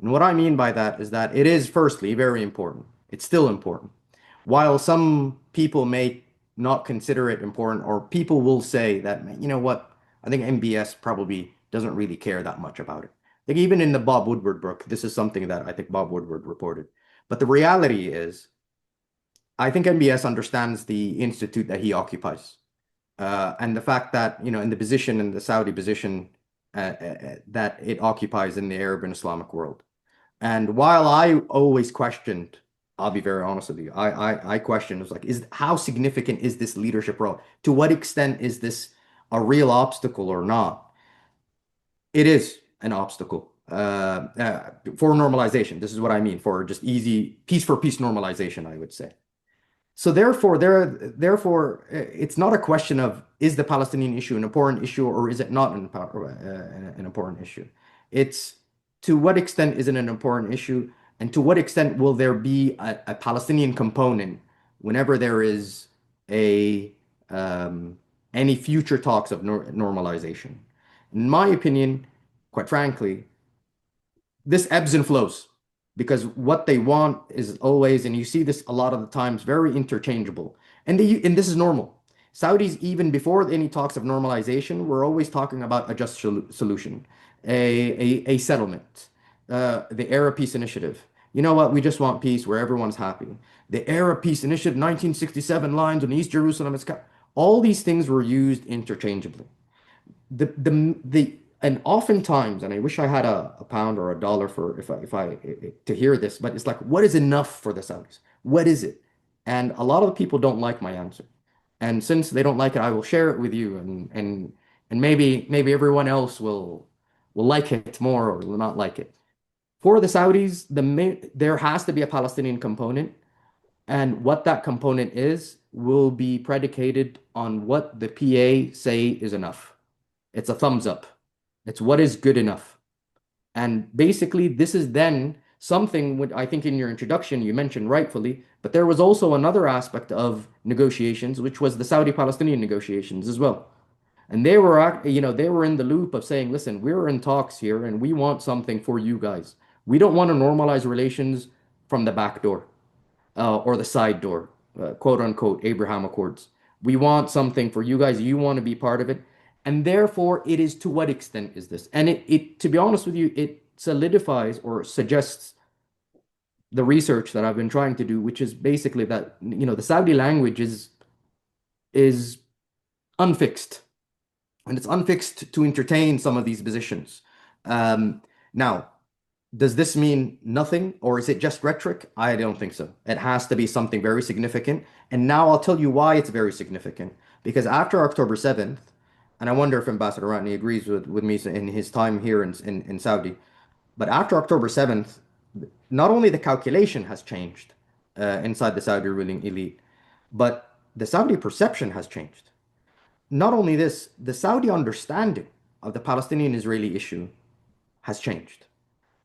And what I mean by that is that it is firstly very important. It's still important. While some people may not consider it important, or people will say that, you know what, I think MBS probably doesn't really care that much about it. Like even in the Bob Woodward book, this is something that I think Bob Woodward reported. But the reality is, I think MBS understands the institute that he occupies. And the fact that, in the position, in the Saudi position that it occupies in the Arab and Islamic world. And while I always questioned, I'll be very honest with you, I questioned, it was like, is how significant is this leadership role? To what extent is this a real obstacle or not? It is an obstacle for normalization. This is what I mean for just easy piece for piece normalization, I would say. So it's not a question of is the Palestinian issue an important issue or is it not an important issue. It's to what extent is it an important issue, and to what extent will there be a Palestinian component whenever there is a any future talks of normalization. In my opinion, quite frankly, this ebbs and flows because what they want is always, and you see this a lot of the times, very interchangeable. And this is normal. Saudis, even before any talks of normalization, were always talking about a just solution, a settlement, the Arab Peace Initiative. You know what? We just want peace where everyone's happy. The Arab Peace Initiative, 1967 lines on East Jerusalem. All these things were used interchangeably. The and oftentimes, and I wish I had a pound or a dollar for if I to hear this, but it's like, what is enough for the Saudis? What is it? And a lot of the people don't like my answer. And since they don't like it, I will share it with you, and maybe everyone else will like it more or will not like it. For the Saudis, there has to be a Palestinian component, and what that component is will be predicated on what the PA say is enough. It's a thumbs up. It's what is good enough. And basically, this is then something what I think in your introduction you mentioned rightfully, but there was also another aspect of negotiations, which was the Saudi-Palestinian negotiations as well. And they were in the loop of saying, listen, we're in talks here and we want something for you guys. We don't want to normalize relations from the back door or the side door, quote unquote, Abraham Accords. We want something for you guys. You want to be part of it. And therefore, it is to what extent is this? And to be honest with you, it solidifies or suggests the research that I've been trying to do, which is basically that, the Saudi language is unfixed, and it's unfixed to entertain some of these positions. Now, does this mean nothing, or is it just rhetoric? I don't think so. It has to be something very significant. And now I'll tell you why it's very significant. Because after October 7th, and I wonder if Ambassador Ratney agrees with me in his time here in Saudi, but after October 7th, not only the calculation has changed inside the Saudi ruling elite, but the Saudi perception has changed. Not only this, the Saudi understanding of the Palestinian-Israeli issue has changed.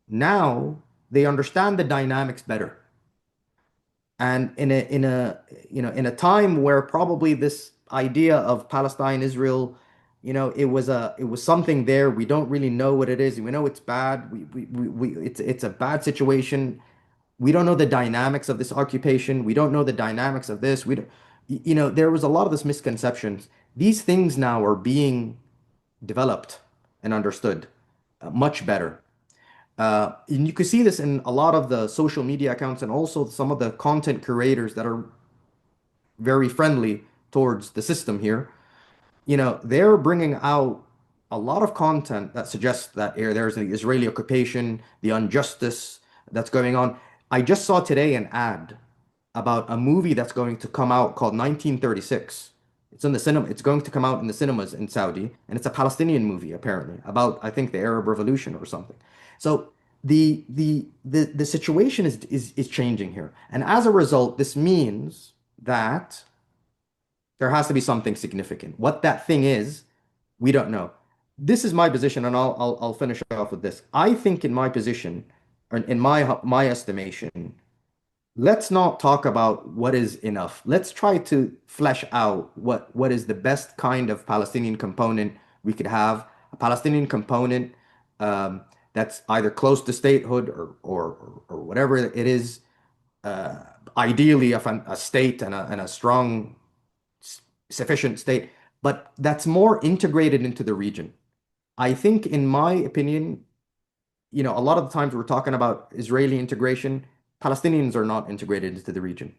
Now they understand the dynamics better. And in a time where probably this idea of Palestine, Israel, it was something there. We don't really know what it is. We know it's bad. It's a bad situation. We don't know the dynamics of this occupation. We don't know the dynamics of this. We don't, there was a lot of this misconceptions. These things now are being developed and understood much better. And you can see this in a lot of the social media accounts and also some of the content curators that are very friendly towards the system here. They're bringing out a lot of content that suggests that there's the Israeli occupation, the injustice that's going on. I just saw today an ad about a movie that's going to come out called 1936. It's in the cinema. It's going to come out in the cinemas in Saudi, and it's a Palestinian movie apparently about, I think, the Arab Revolution or something. So the situation is changing here, and as a result, this means that there has to be something significant. What that thing is, we don't know. This is my position, and I'll finish off with this. I think in my position, or in my estimation, let's not talk about what is enough. Let's try to flesh out what is the best kind of Palestinian component we could have. A Palestinian component that's either close to statehood or whatever it is. Ideally, a state and a strong, sufficient state, but that's more integrated into the region. I think, in my opinion, a lot of the times we're talking about Israeli integration, Palestinians are not integrated into the region.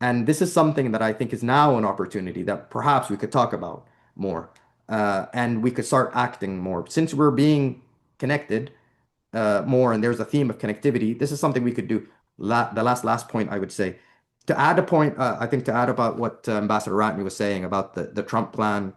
And this is something that I think is now an opportunity that perhaps we could talk about more. And we could start acting more. Since we're being connected, more, and there's a theme of connectivity, this is something we could do. The last point I would say, to add a point, I think to add about what Ambassador Ratney was saying about the Trump plan.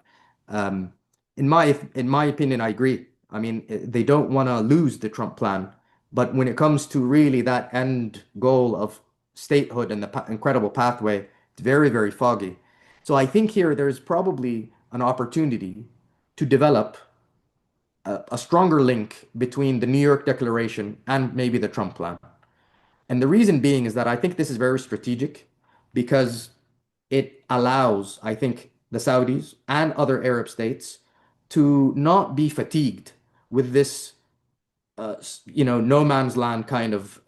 Um, in my opinion, I agree. I mean, they don't want to lose the Trump plan, but when it comes to really that end goal of statehood and the incredible pathway, it's very, very foggy. So I think here there's probably an opportunity to develop a stronger link between the New York Declaration and maybe the Trump plan. And the reason being is that I think this is very strategic because it allows, I think, the Saudis and other Arab states to not be fatigued with this no man's land kind of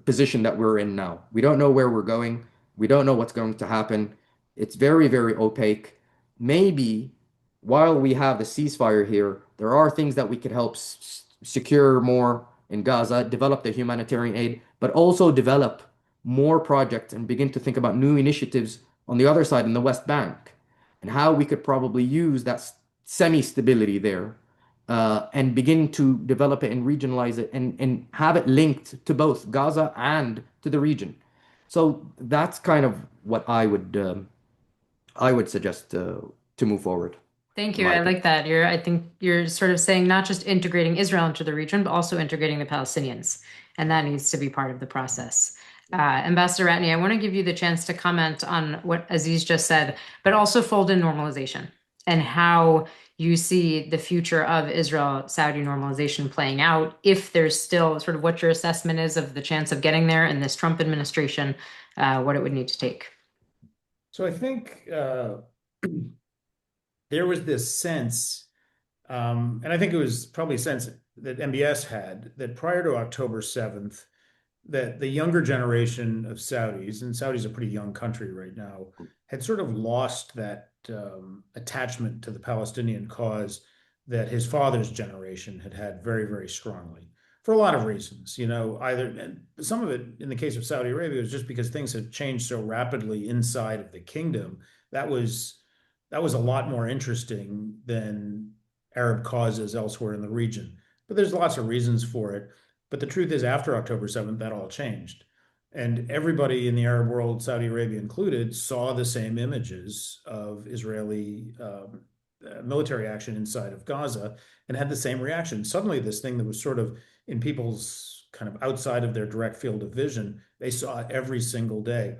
position that we're in now. We don't know where we're going. We don't know what's going to happen. It's very, very opaque. Maybe while we have the ceasefire here, there are things that we could help secure more in Gaza, develop the humanitarian aid, but also develop more projects and begin to think about new initiatives on the other side in the West Bank and how we could probably use that semi-stability there and begin to develop it and regionalize it and have it linked to both Gaza and to the region. So that's kind of what I would suggest to move forward, Thank in you. my I opinion. like that. I think you're sort of saying not just integrating Israel into the region, but also integrating the Palestinians. And that needs to be part of the process. Ambassador Ratney, I want to give you the chance to comment on what Aziz just said, but also fold in normalization and how you see the future of Israel-Saudi normalization playing out, if there's still sort of what your assessment is of the chance of getting there in this Trump administration, what it would need to take. So I think there was this sense, and I think it was probably a sense that MBS had, that prior to October 7th, that the younger generation of Saudis, and Saudi's a pretty young country right now, had sort of lost that attachment to the Palestinian cause that his father's generation had had very, very strongly for a lot of reasons. Either, and some of it in the case of Saudi Arabia was just because things had changed so rapidly inside of the kingdom. That was that was a lot more interesting than Arab causes elsewhere in the region. But there's lots of reasons for it. But the truth is, after October 7th, that all changed. And everybody in the Arab world, Saudi Arabia included, saw the same images of Israeli military action inside of Gaza and had the same reaction. Suddenly, this thing that was sort of in people's kind of outside of their direct field of vision, they saw it every single day.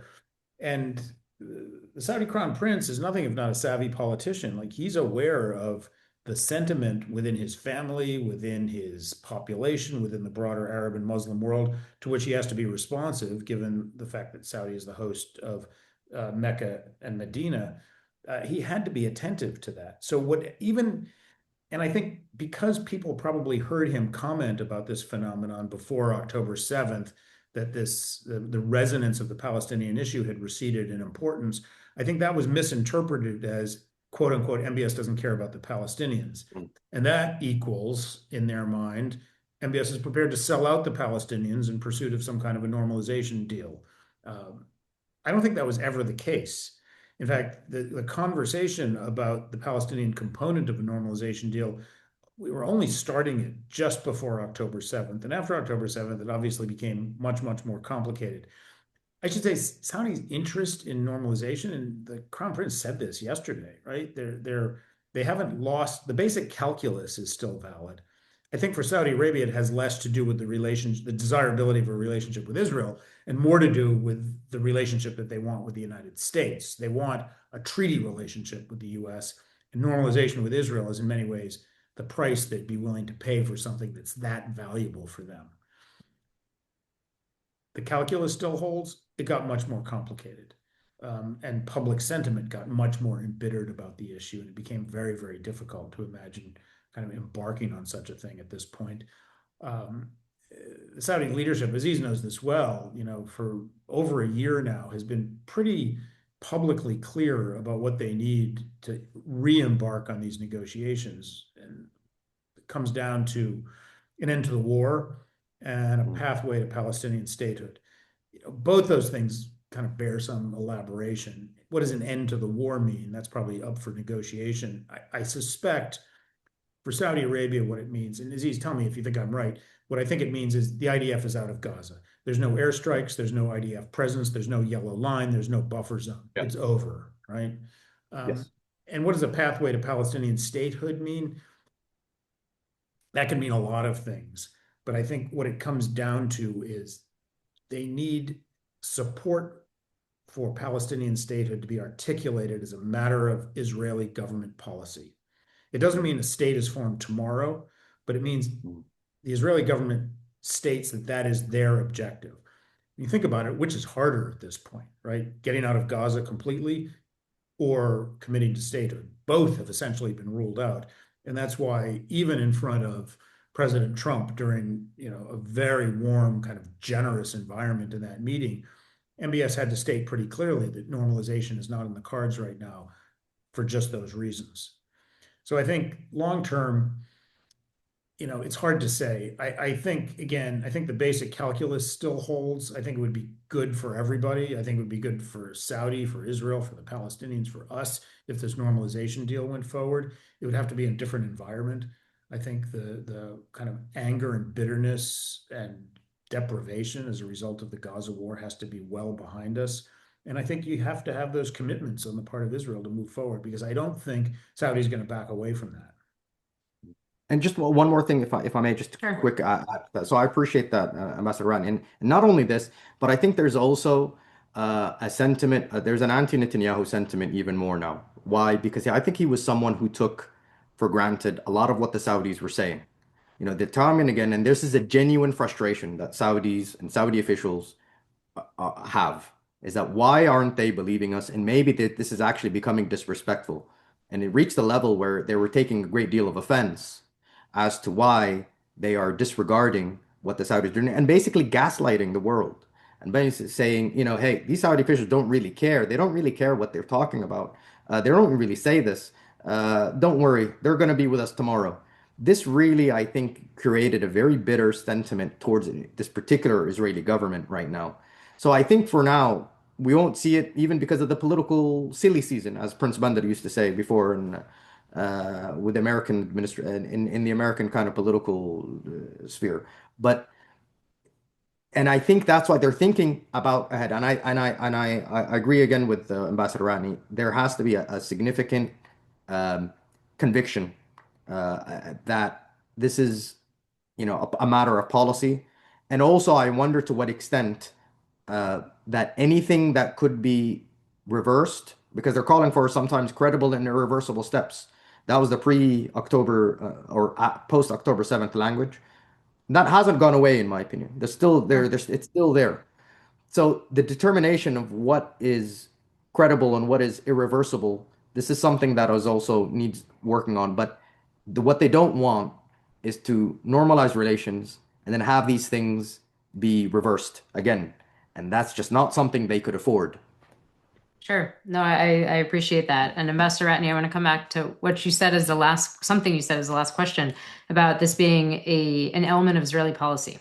And the Saudi crown prince is nothing if not a savvy politician. Like, he's aware of the sentiment within his family, within his population, within the broader Arab and Muslim world, to which he has to be responsive, given the fact that Saudi is the host of Mecca and Medina. He had to be attentive to that. So and I think because people probably heard him comment about this phenomenon before October 7th, that the resonance of the Palestinian issue had receded in importance. I think that was misinterpreted as, quote unquote, MBS doesn't care about the Palestinians. And that equals, in their mind, MBS is prepared to sell out the Palestinians in pursuit of some kind of a normalization deal. I don't think that was ever the case. In fact, the conversation about the Palestinian component of a normalization deal, we were only starting it just before October 7th. And after October 7th, it obviously became much, much more complicated. I should say Saudi's interest in normalization, and the Crown Prince said this yesterday, right? They haven't lost, the basic calculus is still valid. I think for Saudi Arabia, it has less to do with the desirability of a relationship with Israel, and more to do with the relationship that they want with the United States. They want a treaty relationship with the U.S., and normalization with Israel is in many ways the price they'd be willing to pay for something that's that valuable for them. The calculus still holds. It got much more complicated. And public sentiment got much more embittered about the issue, and it became very, very difficult to imagine kind of embarking on such a thing at this point. The Saudi leadership, Aziz knows this well, for over a year now, has been pretty publicly clear about what they need to re-embark on these negotiations. And it comes down to an end to the war and a pathway to Palestinian statehood. Both those things kind of bear some elaboration. What does an end to the war mean? That's probably up for negotiation. I suspect for Saudi Arabia, what it means, and Aziz, tell me if you think I'm right, What I think it means is the IDF is out of Gaza. There's no airstrikes, there's no IDF presence, there's no yellow line, there's no buffer zone. Yeah. It's over, right? Yes. And what does a pathway to Palestinian statehood mean? That can mean a lot of things, but I think what it comes down to is they need support for Palestinian statehood to be articulated as a matter of Israeli government policy. It doesn't mean a state is formed tomorrow, but it means the Israeli government states that that is their objective. You think about it, which is harder at this point, right? Getting out of Gaza completely or committing to statehood. Both have essentially been ruled out. And that's why even in front of President Trump during, a very warm, kind of generous environment in that meeting, MBS had to state pretty clearly that normalization is not in the cards right now for just those reasons. So I think long term, it's hard to say. I think, again, I think the basic calculus still holds. I think it would be good for everybody. I think it would be good for Saudi, for Israel, for the Palestinians, for us, if this normalization deal went forward. It would have to be in a different environment. I think the kind of anger and bitterness and deprivation as a result of the Gaza war has to be well behind us. And I think you have to have those commitments on the part of Israel to move forward, because I don't think Saudi's going to back away from that. And just one more thing, if I may, just Sure. quick. So I appreciate that, Ambassador Ratney. And not only this, but I think there's also a sentiment. There's an anti-Netanyahu sentiment even more now. Why? Because I think he was someone who took for granted a lot of what the Saudis were saying. The time and again, and this is a genuine frustration that Saudis and Saudi officials have, is that why aren't they believing us? And maybe this is actually becoming disrespectful. And it reached a level where they were taking a great deal of offense as to why they are disregarding what the Saudis are doing and basically gaslighting the world. And basically saying, hey, these Saudi officials don't really care. They don't really care what they're talking about. They don't really say this. Don't worry, they're going to be with us tomorrow. This really, I think, created a very bitter sentiment towards this particular Israeli government right now. So I think for now, we won't see it even because of the political silly season, as Prince Bandar used to say before, and with the American in the American kind of political sphere. But and I think that's why they're thinking about ahead. And I agree again with Ambassador Ratney. There has to be a significant um, conviction that this is, a matter of policy. And also, I wonder to what extent that anything that could be reversed, because they're calling for sometimes credible and irreversible steps. That was the pre-October or post-October 7th language. That hasn't gone away, in my opinion. They're still there. It's still there. So the determination of what is credible and what is irreversible, this is something that is also needs working on. But what they don't want is to normalize relations and then have these things be reversed again. And that's just not something they could afford. Sure. No, I appreciate that. And Ambassador Ratney, I want to come back to what you said as something you said as the last question about this being an element of Israeli policy.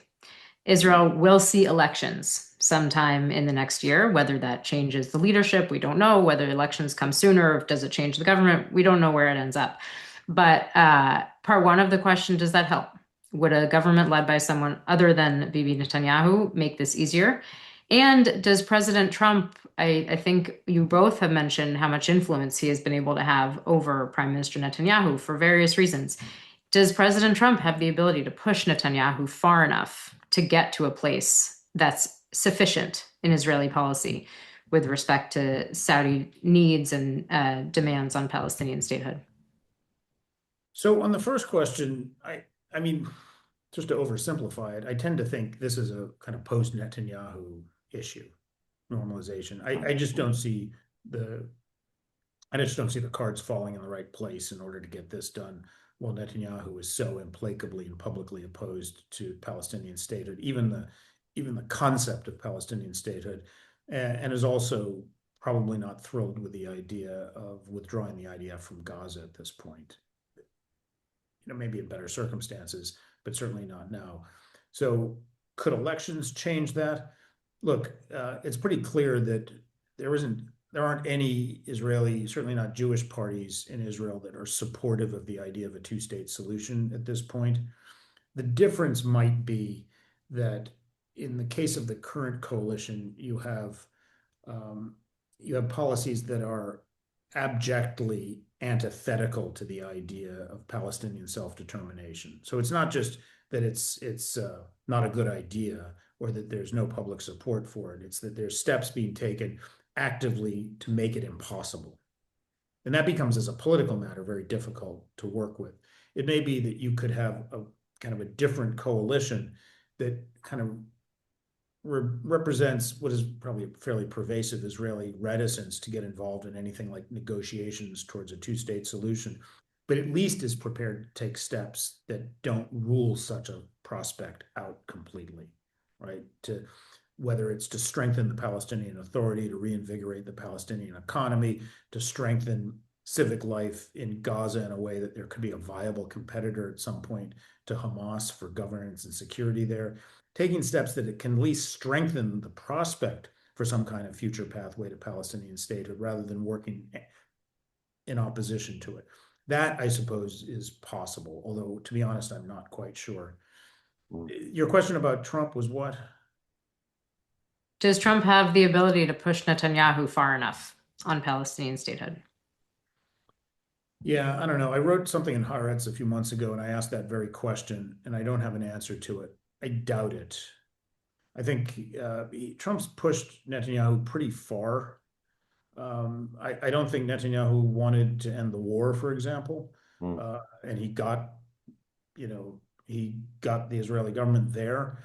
Israel will see elections sometime in the next year. Whether that changes the leadership, we don't know. Whether elections come sooner, does it change the government? We don't know where it ends up. But part one of the question, does that help? Would a government led by someone other than Bibi Netanyahu make this easier? And does President Trump, I think you both have mentioned how much influence he has been able to have over Prime Minister Netanyahu for various reasons. Does President Trump have the ability to push Netanyahu far enough to get to a place that's sufficient in Israeli policy with respect to Saudi needs and demands on Palestinian statehood? So on the first question, I mean, just to oversimplify it, I tend to think this is a kind of post-Netanyahu issue, normalization. I just don't see the cards falling in the right place in order to get this done while Netanyahu is so implacably and publicly opposed to Palestinian statehood, even the concept of Palestinian statehood, and is also probably not thrilled with the idea of withdrawing the IDF from Gaza at this point. Maybe in better circumstances, but certainly not now. So could elections change that? Look, it's pretty clear that there aren't any Israeli, certainly not Jewish parties in Israel that are supportive of the idea of a two-state solution at this point. The difference might be that in the case of the current coalition, um, you have policies that are abjectly antithetical to the idea of Palestinian self-determination. So it's not just that it's not a good idea or that there's no public support for it. It's that there's steps being taken actively to make it impossible. And that becomes, as a political matter, very difficult to work with. It may be that you could have a kind of a different coalition that kind of represents what is probably a fairly pervasive Israeli reticence to get involved in anything like negotiations towards a two-state solution, but at least is prepared to take steps that don't rule such a prospect out completely, right? To whether it's to strengthen the Palestinian Authority, to reinvigorate the Palestinian economy, to strengthen civic life in Gaza in a way that there could be a viable competitor at some point to Hamas for governance and security there, taking steps that it can at least strengthen the prospect for some kind of future pathway to Palestinian statehood rather than working in opposition to it. That, I suppose, is possible, although, to be honest, I'm not quite sure. Your question about Trump was what? Does Trump have the ability to push Netanyahu far enough on Palestinian statehood? Yeah, I don't know. I wrote something in Haaretz a few months ago, and I asked that very question, and I don't have an answer to it. I doubt it. I think Trump's pushed Netanyahu pretty far. I don't think Netanyahu wanted to end the war, for example, and he got the Israeli government there.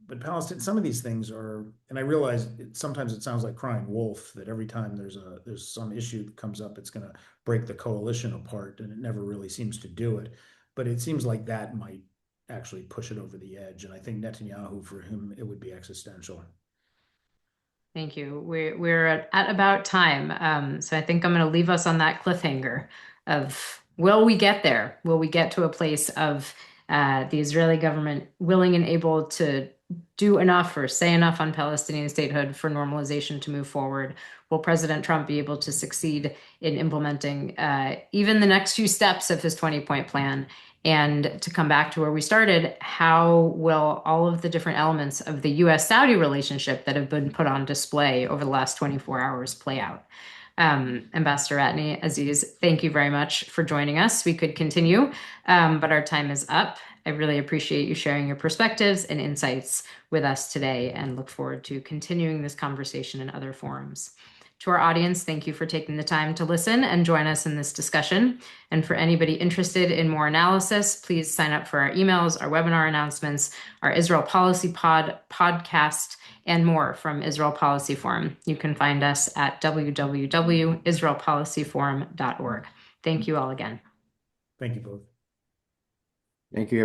But Palestine, some of these things are, and I realize sometimes it sounds like crying wolf, that every time there's some issue that comes up, it's going to break the coalition apart, and it never really seems to do it. But it seems like that might actually push it over the edge, and I think Netanyahu, for him, it would be existential. Thank you. We're at about time. So I think I'm going to leave us on that cliffhanger of, will we get there? Will we get to a place of the Israeli government willing and able to do enough or say enough on Palestinian statehood for normalization to move forward? Will President Trump be able to succeed in implementing even the next few steps of his 20-point plan? And to come back to where we started, how will all of the different elements of the U.S. Saudi relationship that have been put on display over the last 24 hours play out? Ambassador Ratney, Aziz, thank you very much for joining us. We could continue, but our time is up. I really appreciate you sharing your perspectives and insights with us today, and look forward to continuing this conversation in other forums. To our audience, thank you for taking the time to listen and join us in this discussion. And for anybody interested in more analysis, please sign up for our emails, our webinar announcements, our Israel Policy podcast, and more from Israel Policy Forum. You can find us at www.israelpolicyforum.org. Thank you all again. Thank you both. Thank you.